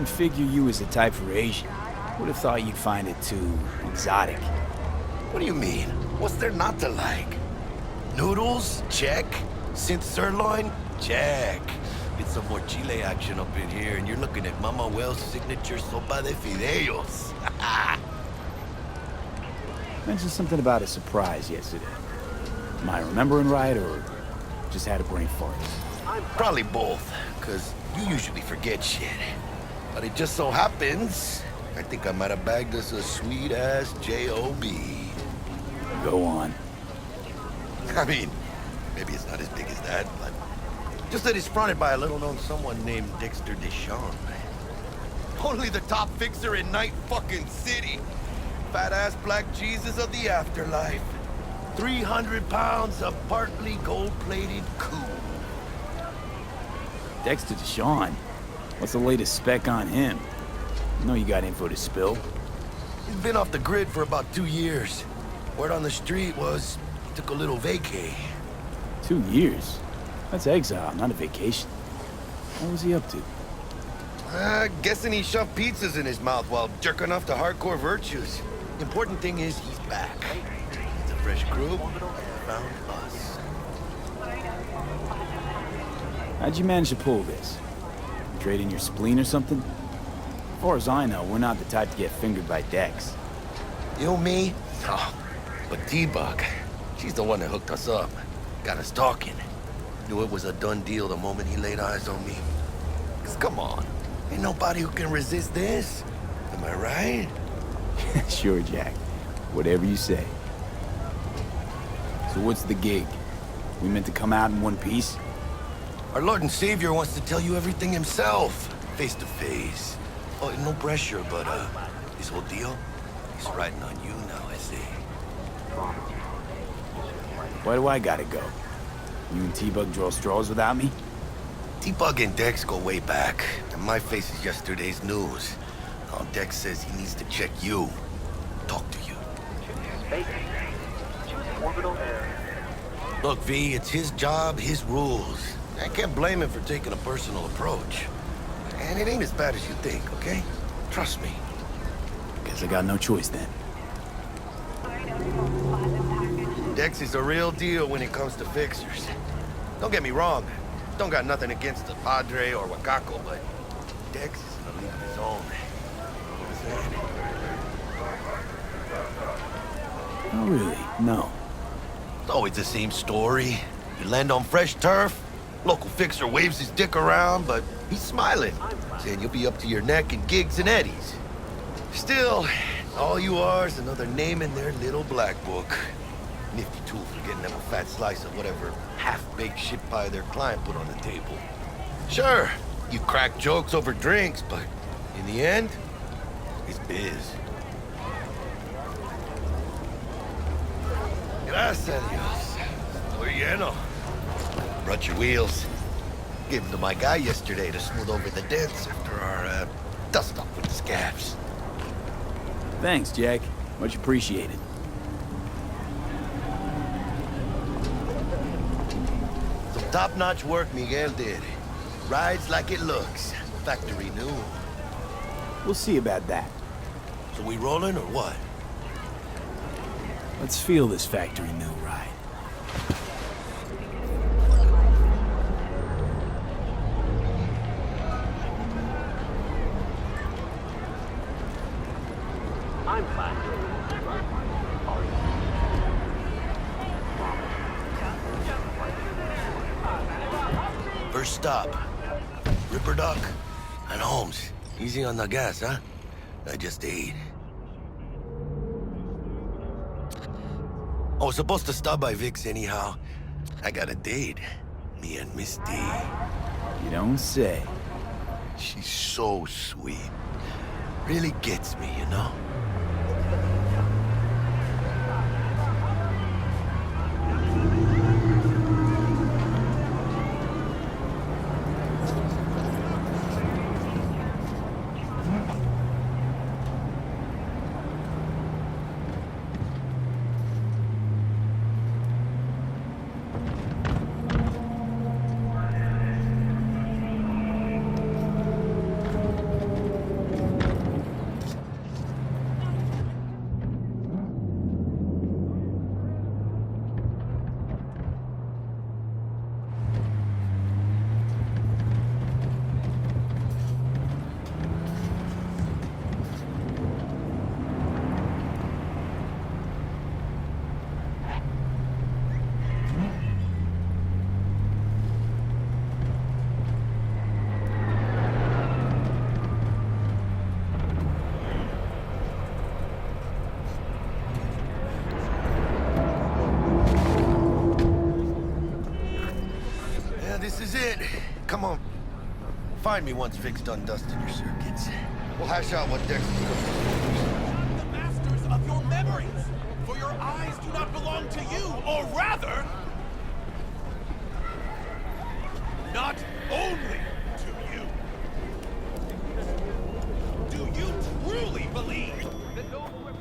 Didn't figure you was the type for Asian. Would have thought you'd find it too exotic. What do you mean? What's there not to like? Noodles? Check. Synth sirloin? Check. Get some more Chile action up in here, and you're looking at Mama Wells' signature sopa de fideos. Mentioned something about a surprise yesterday. Am I remembering right, or just had a brain fart? Probably both, because you usually forget shit. But it just so happens, I think I might have bagged us a sweet-ass J.O.B. Go on. I mean, maybe it's not as big as that, but just that it's fronted by a little-known someone named Dexter Deshawn. Only the top fixer in Night fucking City. Fat-ass black Jesus of the afterlife. 300 pounds of partly gold-plated cool. Dexter Deshawn? What's the latest spec on him? I know you got info to spill. He's been off the grid for about 2 years. Word on the street was he took a little vacay. 2 years? That's exile, not a vacation. What was he up to? Guessing he shoved pizzas in his mouth while jerking off to hardcore virtues. Important thing is he's back. It's a fresh crew. Found us. How'd you manage to pull this? Trade in your spleen or something? As far as I know, we're not the type to get fingered by Dex. You, me? Oh, but T-Bug, she's the one that hooked us up. Got us talking. Knew it was a done deal the moment he laid eyes on me. 'Cause come on, ain't nobody who can resist this. Am I right? Sure, Jack. Whatever you say. So what's the gig? We meant to come out in one piece? Our Lord and Savior wants to tell you everything himself, face to face. Oh, no pressure, but this whole deal, he's riding on you now, I see. Why do I gotta go? You and T-Bug draw straws without me? T-Bug and Dex go way back, and my face is yesterday's news. Now Dex says he needs to check you, talk to you. Look, V, it's his job, his rules. I can't blame him for taking a personal approach. And it ain't as bad as you think, okay? Trust me. Guess I got no choice then. Dex is a real deal when it comes to fixers. Don't get me wrong. Don't got nothing against the Padre or Wakako, but Dex is in a league of his own. Oh, really? No. It's always the same story. You land on fresh turf, local fixer waves his dick around, but he's smiling, saying you'll be up to your neck in gigs and eddies. Still, all you are is another name in their little black book. Nifty tool for getting them a fat slice of whatever half-baked shit pie their client put on the table. Sure, you crack jokes over drinks, but in the end, it's biz. Gracias a Dios. Estoy lleno. Brought your wheels. Gave them to my guy yesterday to smooth over the dents after our dust-up with the scabs. Thanks, Jack. Much appreciated. Some top-notch work Miguel did. Rides like it looks. Factory new. We'll see about that. So we rolling or what? Let's feel this factory new ride. I'm fine. First stop. Ripperduck and Holmes. Easy on the gas, huh? I just ate. I was supposed to stop by Vic's anyhow. I got a date. Me and Miss D. You don't say. She's so sweet. Really gets me, you know? come on. Find me once Vic's done dusting your circuits. We'll hash out what Dex is cooking. The masters of your memories! For your eyes do not belong to you, or rather... not only to you. Do you truly believe that those who have...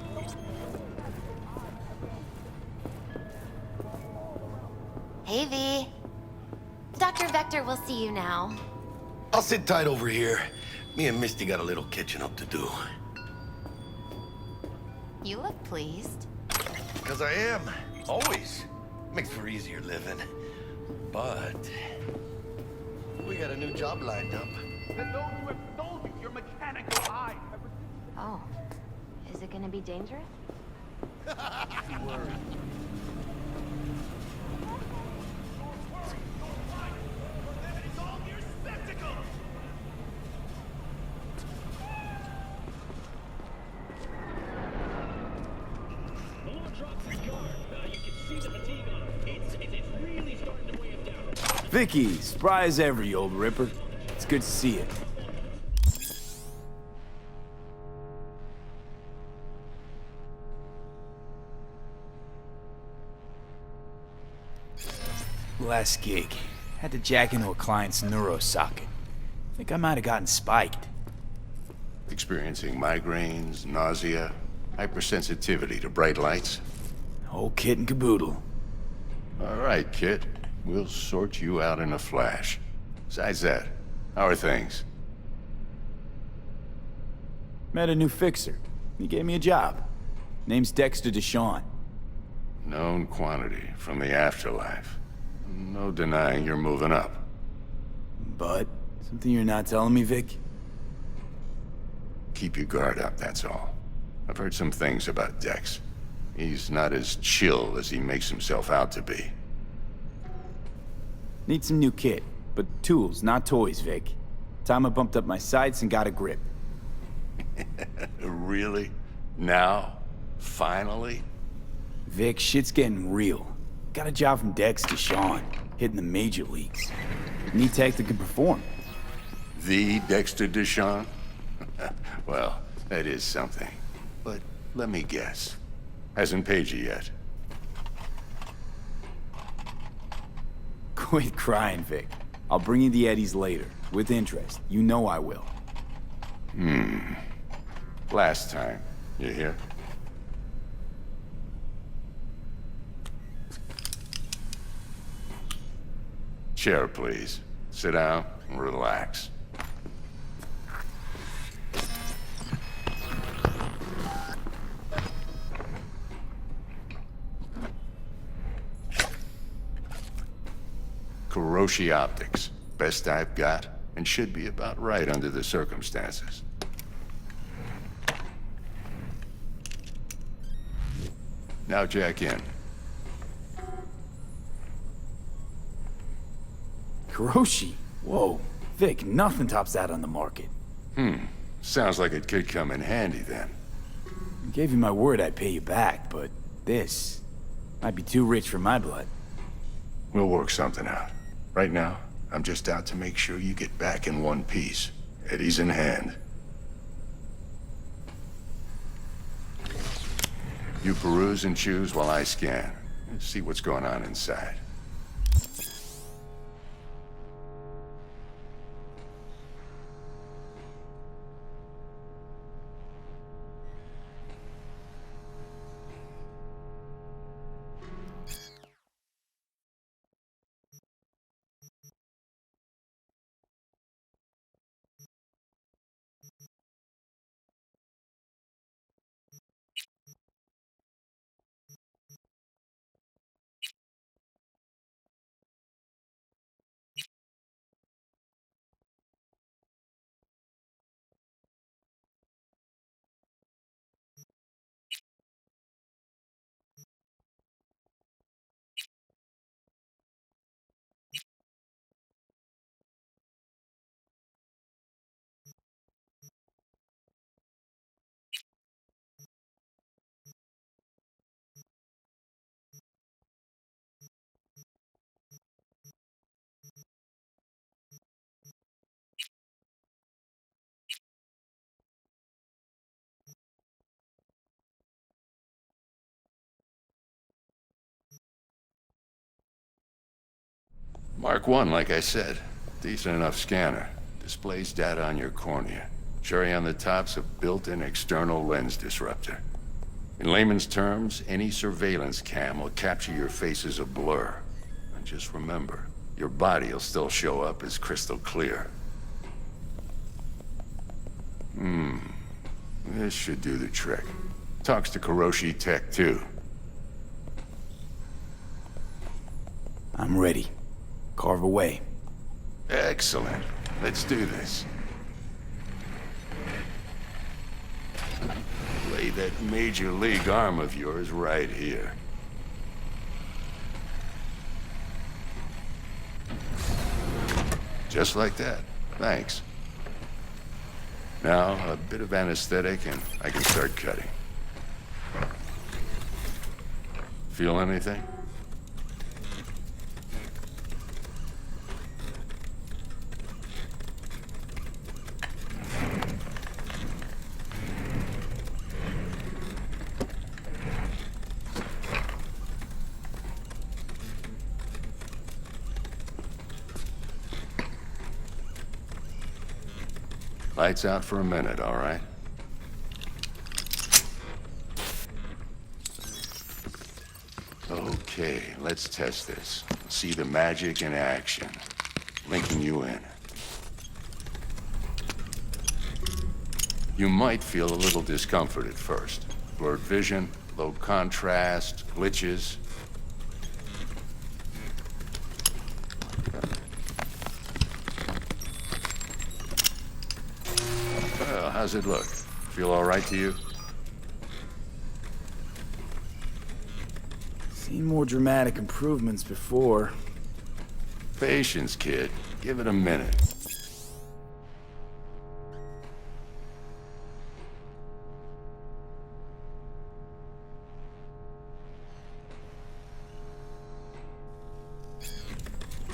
Hey, V. Dr. Vector will see you now. I'll sit tight over here. Me and Misty got a little catching up to do. You look pleased. Because I am. Always. Makes for easier living. But... we got a new job lined up. that those who have stole you, your mechanical eye, have... Oh. Is it gonna be dangerous? Vicky, spry as ever, you old ripper. It's good to see you. Last gig. Had to jack into a client's neuro socket. Think I might have gotten spiked. Experiencing migraines, nausea, hypersensitivity to bright lights. Whole kit and caboodle. All right, kid. We'll sort you out in a flash. Besides that, how are things? Met a new fixer. He gave me a job. Name's Dexter Deshawn. Known quantity from the afterlife. No denying you're moving up. But, something you're not telling me, Vic? Keep your guard up, that's all. I've heard some things about Dex. He's not as chill as he makes himself out to be. Need some new kit, but tools, not toys, Vic. Time I bumped up my sights and got a grip. Really? Now? Finally? Vic, shit's getting real. Got a job from Dex Deshawn, hitting the major leagues. Need tech that can perform. The Dexter Deshawn? Well, that is something. But let me guess. Hasn't paid you yet. Quit crying, Vic. I'll bring you the eddies later, with interest. You know I will. Last time. You hear? Chair, please. Sit down and relax. Kuroshi Optics. Best I've got, and should be about right under the circumstances. Now jack in. Kuroshi? Whoa. Vic, nothing tops that on the market. Sounds like it could come in handy then. I gave you my word I'd pay you back, but this might be too rich for my blood. We'll work something out. Right now, I'm just out to make sure you get back in one piece. Eddie's in hand. You peruse and choose while I scan. See what's going on inside. Mark 1, like I said. Decent enough scanner. Displays data on your cornea. Cherry on the top's a built-in external lens disruptor. In layman's terms, any surveillance cam will capture your face as a blur. And just remember, your body will still show up as crystal clear. This should do the trick. Talks to Kuroshi Tech, too. I'm ready. Carve away. Excellent. Let's do this. Lay that major league arm of yours right here. Just like that. Thanks. Now, a bit of anesthetic and I can start cutting. Feel anything? Lights out for a minute, all right? Okay, let's test this. See the magic in action. Linking you in. You might feel a little discomfort at first. Blurred vision, low contrast, glitches. Well, how's it look? Feel all right to you? Seen more dramatic improvements before. Patience, kid. Give it a minute.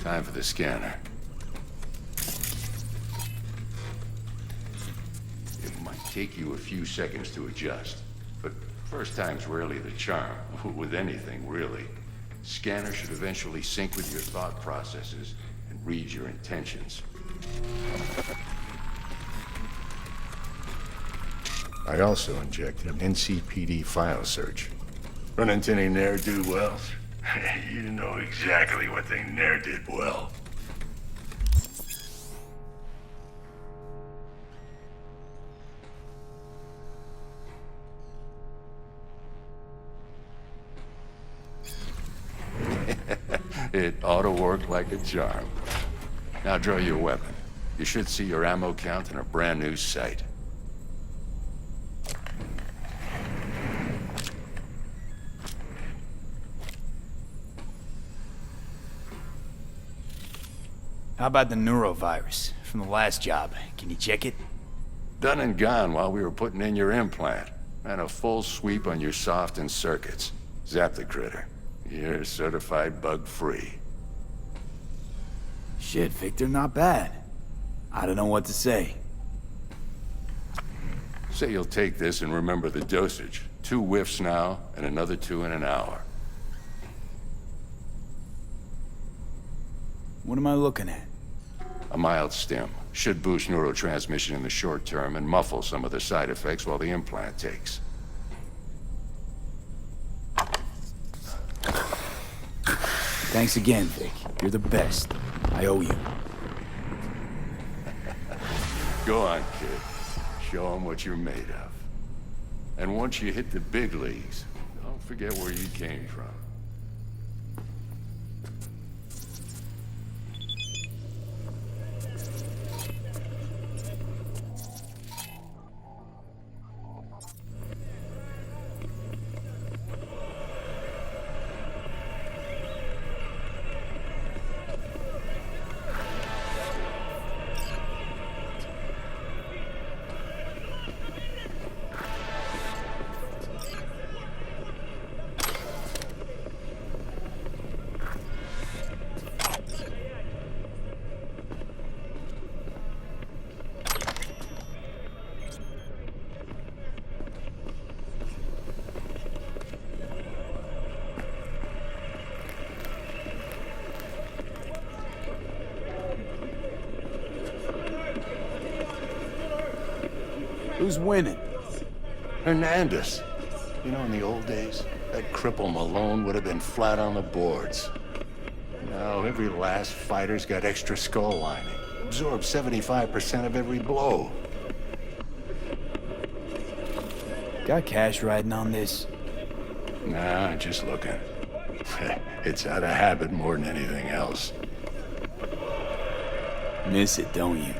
Time for the scanner. It might take you a few seconds to adjust, but first time's rarely the charm, with anything, really. Scanner should eventually sync with your thought processes and read your intentions. I also injected an NCPD file search. Run into any ne'er-do-wells? You know exactly what they ne'er did well. It ought to work like a charm. Now draw your weapon. You should see your ammo count in a brand new sight. How about the neurovirus from the last job? Can you check it? Done and gone while we were putting in your implant. And a full sweep on your soft and circuits. Zap the critter. You're certified bug-free. Shit, Victor, not bad. I don't know what to say. Say you'll take this and remember the dosage. 2 whiffs now, and another 2 in an hour. What am I looking at? A mild stim. Should boost neurotransmission in the short term and muffle some of the side effects while the implant takes. Thanks again, Vic. You're the best. I owe you. Go on, kid. Show them what you're made of. And once you hit the big leagues, don't forget where you came from. Who's winning? Hernandez. You know, in the old days, that cripple Malone would have been flat on the boards. Now, every last fighter's got extra skull lining. Absorbs 75% of every blow. Got cash riding on this? Nah, just looking. It's out of habit more than anything else. Miss it, don't you?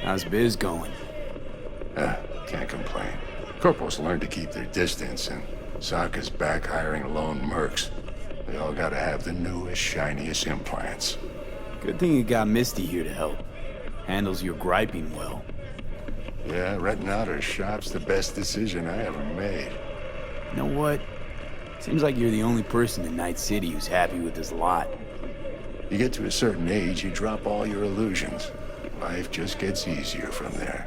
How's biz going? Can't complain. Corporals learn to keep their distance, and Sokka's back hiring lone mercs. They all gotta have the newest, shiniest implants. Good thing you got Misty here to help. Handles your griping well. Yeah, renting out her shop's the best decision I ever made. You know what? Seems like you're the only person in Night City who's happy with this lot. You get to a certain age, you drop all your illusions. Life just gets easier from there.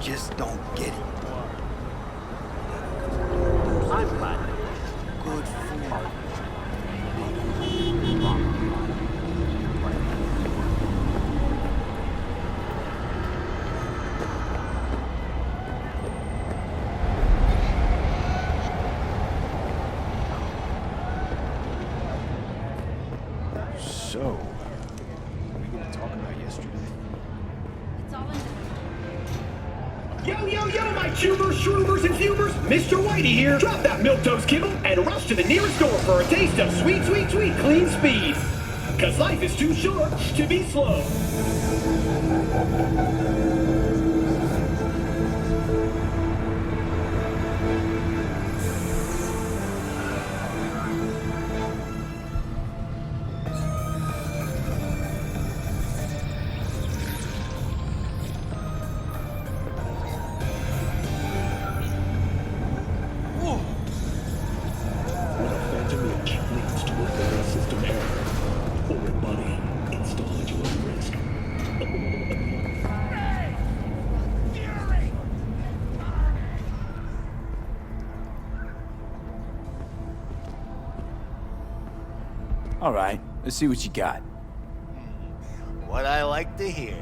just don't get it. I'm glad. Good food. So, what are we gonna talk about yesterday? It's all in Yo, yo, yo, my tubers, shroomers, and fumers! Mr. Whitey here! Drop that milquetoast kibble and rush to the nearest store for a taste of sweet, sweet, sweet clean speed. Cause life is too short to be slow. When a phantom lich leads to a data system error, or a body install at your own risk. All right, let's see what you got. What I like to hear.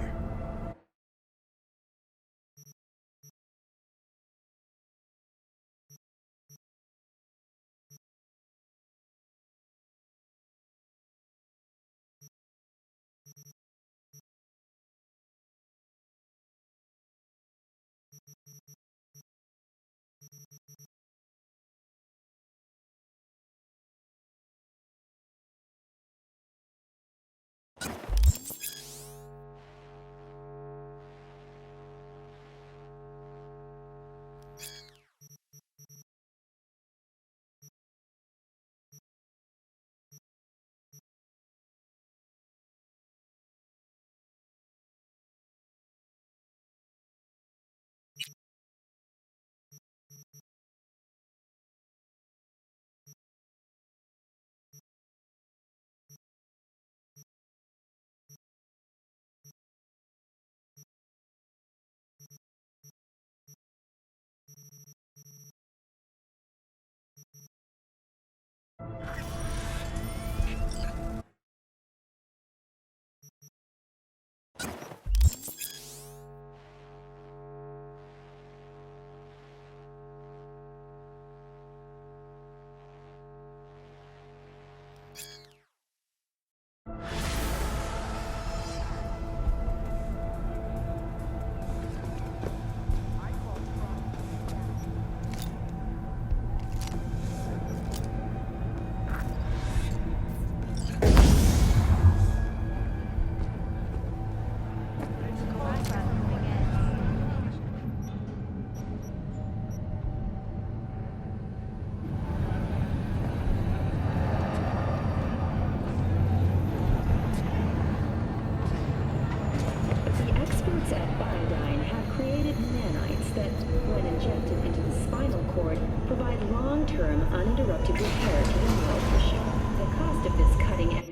The experts at Biodyne have created nanites that, when injected into the spinal cord, provide long-term uninterrupted repair to the neural tissue. The cost of this cutting-edge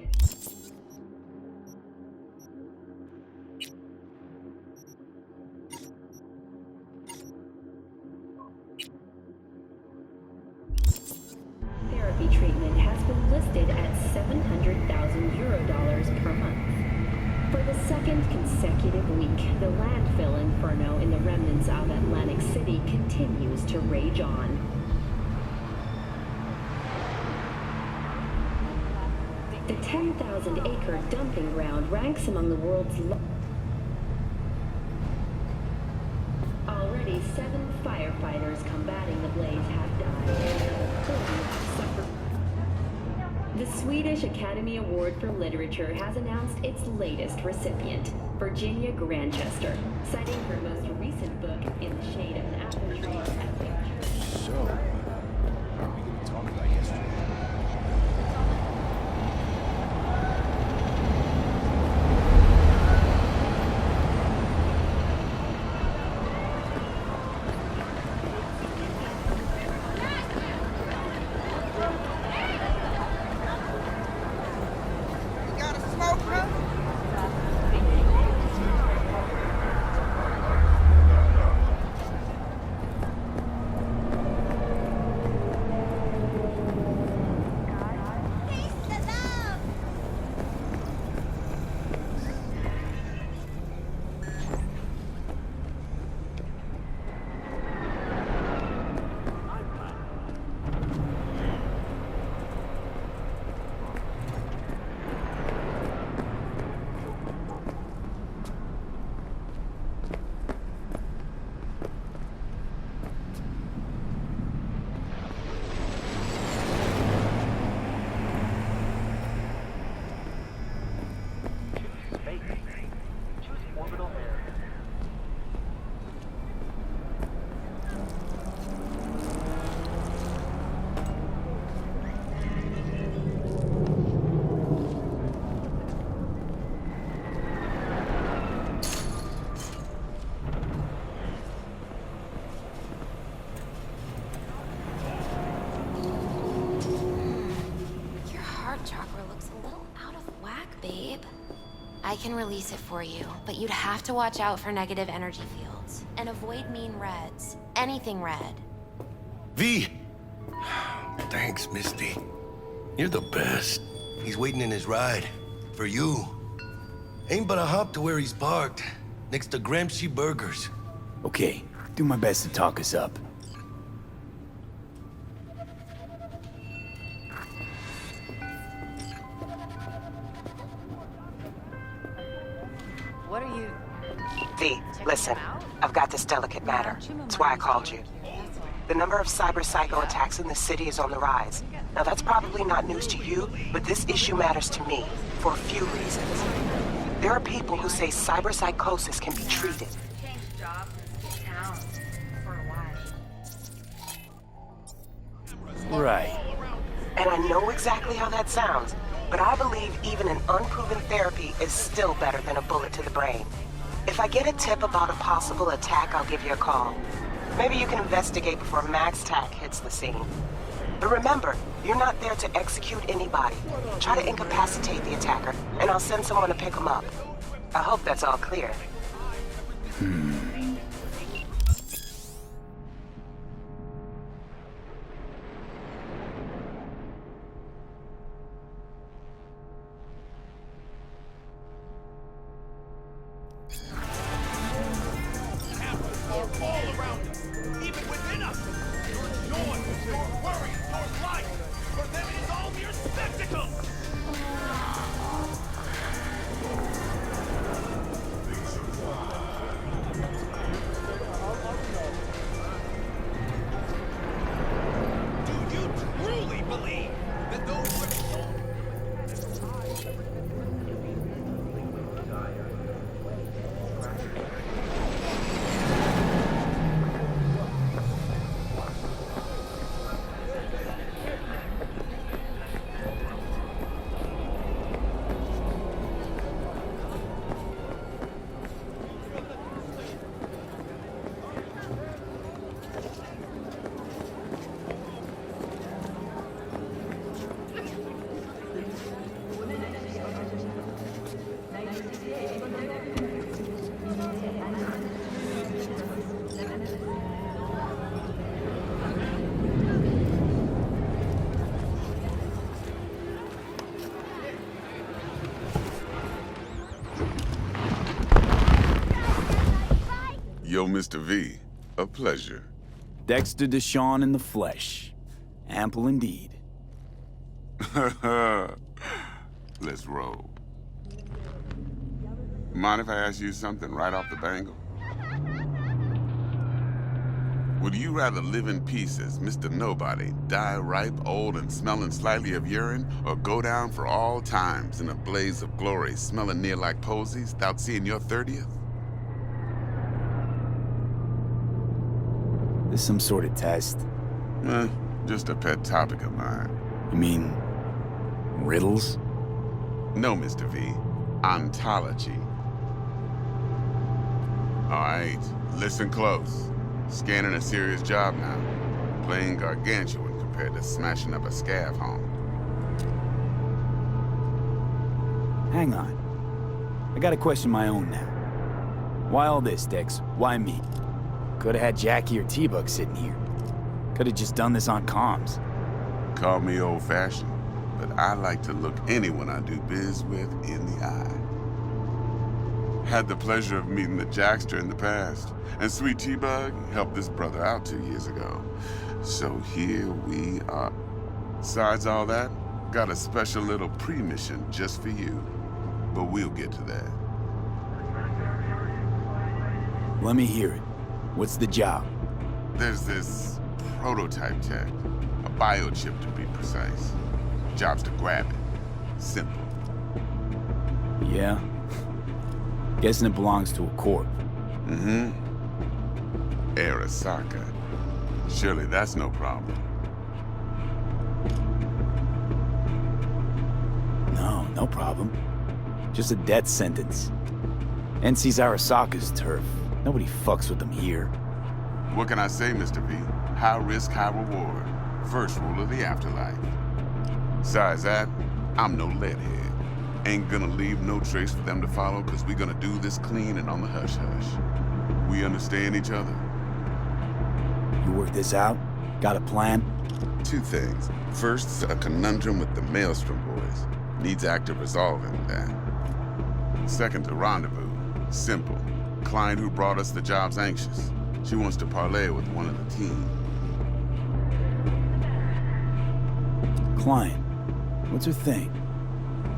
therapy treatment has been listed at 700,000 euro dollars per month. For the second consecutive week, the landfill inferno in the remnants of Atlantic City continues to rage on. The 10,000-acre dumping ground ranks among the world's already 7 firefighters combating the blaze have died, and another 40 have suffered. The Swedish Academy Award for Literature has announced its latest recipient, Virginia Grantchester, citing her most recent book, In the Shade of an Apple Tree, as So, what are we gonna talk about yesterday? I can release it for you, but you'd have to watch out for negative energy fields. And avoid mean reds. Anything red. V! Thanks, Misty. You're the best. He's waiting in his ride. For you. Ain't but a hop to where he's parked. Next to Gramsci Burgers. Okay, do my best to talk us up. What are you... V, listen. I've got this delicate matter. That's why I called you. The number of cyber-psycho attacks in the city is on the rise. Now that's probably not news to you, but this issue matters to me for a few reasons. There are people who say cyberpsychosis can be treated. Right. And I know exactly how that sounds, but I believe even an unproven therapy is still better than a bullet to the brain. If I get a tip about a possible attack, I'll give you a call. Maybe you can investigate before Max Tack hits the scene. But remember, you're not there to execute anybody. Try to incapacitate the attacker, and I'll send someone to pick him up. I hope that's all clear. All around us, even within us. Your joy, your worry, your life. For them it is all mere spectacle. Do you truly believe that those who have Yo, Mr. V, a pleasure. Dexter Deshawn in the flesh. Ample indeed. Let's roll. Mind if I ask you something right off the bangle? Would you rather live in peace as Mr. Nobody, die ripe, old, and smelling slightly of urine, or go down for all times in a blaze of glory, smelling near like posies, without seeing your 30th? This some sort of test? Just a pet topic of mine. You mean... riddles? No, Mr. V. Ontology. All right, listen close. Scanning a serious job now. Playing gargantuan compared to smashing up a scav home. Hang on. I gotta question my own now. Why all this, Dex? Why me? Could've had Jackie or T-Bug sitting here. Could've just done this on comms. Call me old-fashioned, but I like to look anyone I do biz with in the eye. Had the pleasure of meeting the Jackster in the past, and Sweet T-Bug helped this brother out 2 years ago. So here we are. Besides all that, got a special little pre-mission just for you. But we'll get to that. Let me hear it. What's the job? There's this prototype tech, a biochip to be precise. Job's to grab it. Simple. Yeah? Guessing it belongs to a corp. Mm-hmm. Arasaka. Surely that's no problem. No problem. Just a death sentence. NC's Arasaka's turf. Nobody fucks with them here. What can I say, Mr. V? High risk, high reward. First rule of the afterlife. Besides that, I'm no leadhead. Ain't gonna leave no trace for them to follow, because we're gonna do this clean and on the hush-hush. We understand each other? You work this out? Got a plan? Two things. First, a conundrum with the Maelstrom boys. Needs active resolving, that. Second, a rendezvous. Simple. Client who brought us the job's anxious. She wants to parlay with one of the team. Client. What's her thing?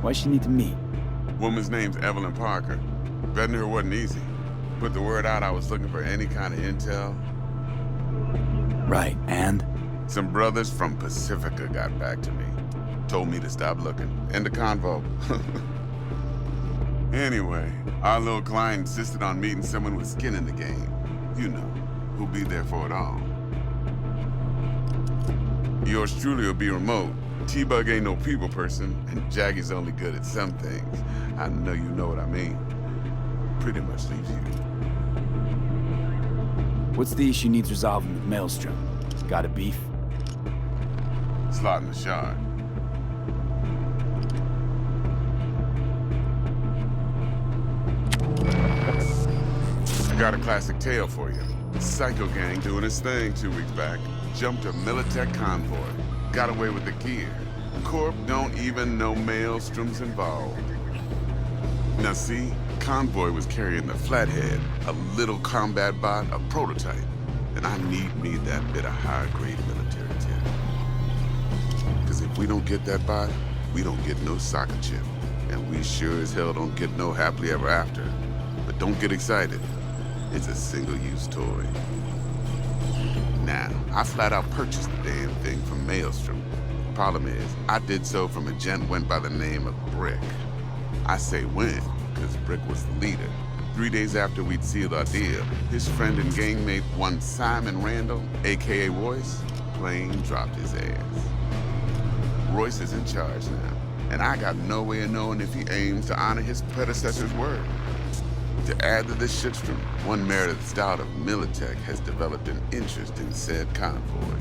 Why she need to meet? Woman's name's Evelyn Parker. Vetting her wasn't easy. Put the word out I was looking for any kind of intel. Right, and? Some brothers from Pacifica got back to me. Told me to stop looking. End the convo. Anyway, our little client insisted on meeting someone with skin in the game. You know, who'll be there for it all. Yours truly will be remote. T-Bug ain't no people person, and Jaggy's only good at some things. I know you know what I mean. Pretty much leaves you. What's the issue needs resolving with Maelstrom? Got a beef? Slotting the shard. I got a classic tale for you. Psycho gang doing his thing 2 weeks back. Jumped a Militech convoy. Got away with the gear. Corp don't even know Maelstrom's involved. Now see, convoy was carrying the Flathead, a little combat bot, a prototype. And I need me that bit of high-grade military tech. Because if we don't get that bot, we don't get no soccer chip. And we sure as hell don't get no happily ever after. But don't get excited. It's a single-use toy. Now, I flat out purchased the damn thing from Maelstrom. Problem is, I did so from a gent went by the name of Brick. I say went, because Brick was the leader. 3 days after we'd sealed our deal, his friend and gangmate, one Simon Randall, aka Royce, plain dropped his ass. Royce is in charge now, and I got no way of knowing if he aims to honor his predecessor's word. To add to this shitstrom, one Meredith Stout of Militech has developed an interest in said convoy.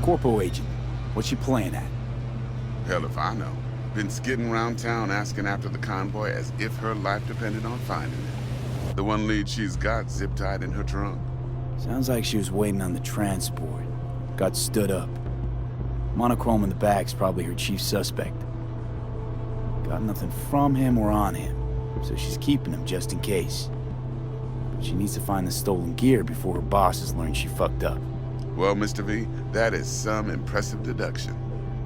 Corpo agent. What's she playing at? Hell if I know. Been skidding around town asking after the convoy as if her life depended on finding it. The one lead she's got zip-tied in her trunk. Sounds like she was waiting on the transport. Got stood up. Monochrome in the back's probably her chief suspect. Got nothing from him or on him, so she's keeping him just in case. But she needs to find the stolen gear before her bosses learn she fucked up. Well, Mr. V, that is some impressive deduction.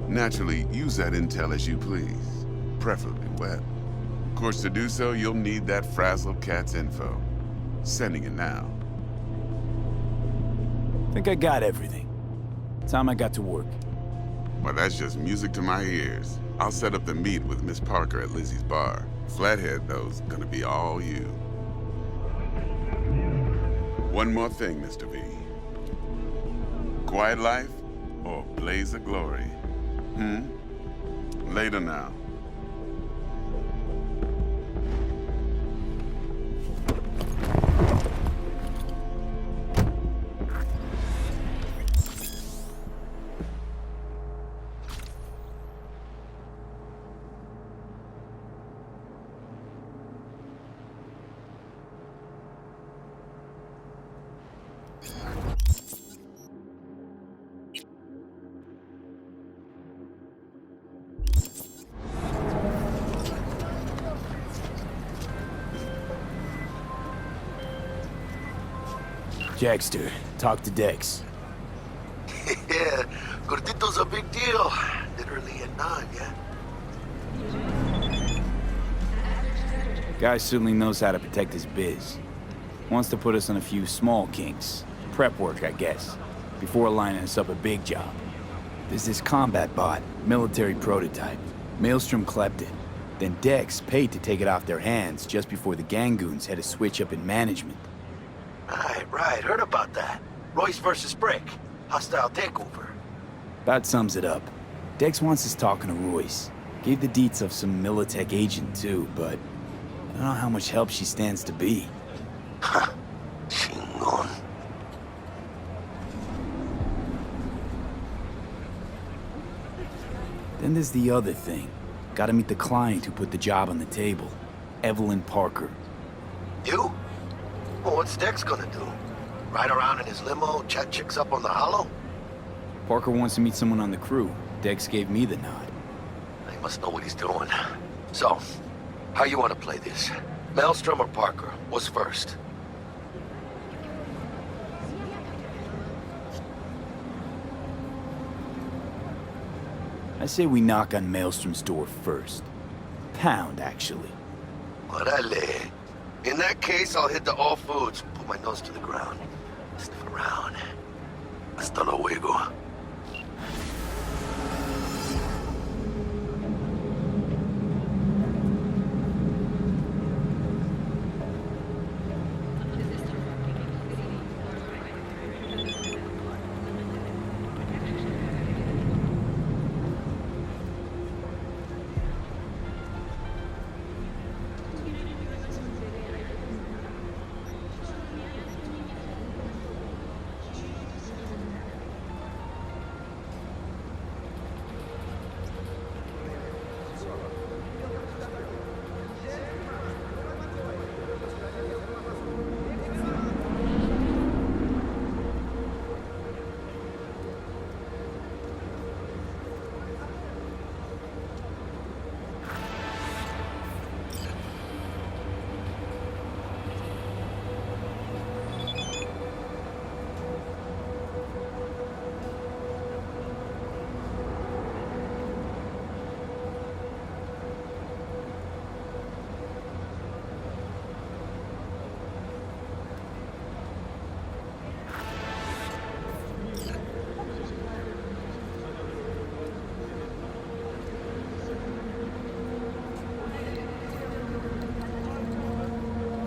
Naturally, use that intel as you please, preferably wet. Of course, to do so, you'll need that frazzled cat's info. Sending it now. Think I got everything. Time I got to work. Well, that's just music to my ears. I'll set up the meet with Miss Parker at Lizzie's bar. Flathead, though's gonna be all you. One more thing, Mr. V. Quiet life or blaze of glory? Later now. Jackster, talk to Dex. Yeah, Gordito's a big deal. Literally at 9, yeah? Guy certainly knows how to protect his biz. Wants to put us on a few small kinks. Prep work, I guess. Before lining us up a big job. There's this combat bot, military prototype. Maelstrom clept it. Then Dex paid to take it off their hands just before the Gangoons had a switch up in management. Right. Heard about that. Royce versus Brick. Hostile takeover. About sums it up. Dex wants us talking to Royce. Gave the deets of some Militech agent too, but I don't know how much help she stands to be. Chingon. Then there's the other thing. Gotta meet the client who put the job on the table. Evelyn Parker. You? Well, what's Dex gonna do? Ride around in his limo, chat chicks up on the hollow? Parker wants to meet someone on the crew. Dex gave me the nod. He must know what he's doing. So, how you want to play this? Maelstrom or Parker? What's first? I say we knock on Maelstrom's door first. Pound, actually. Orale. In that case, I'll hit the all foods, put my nose to the ground. Sniff around. Hasta luego.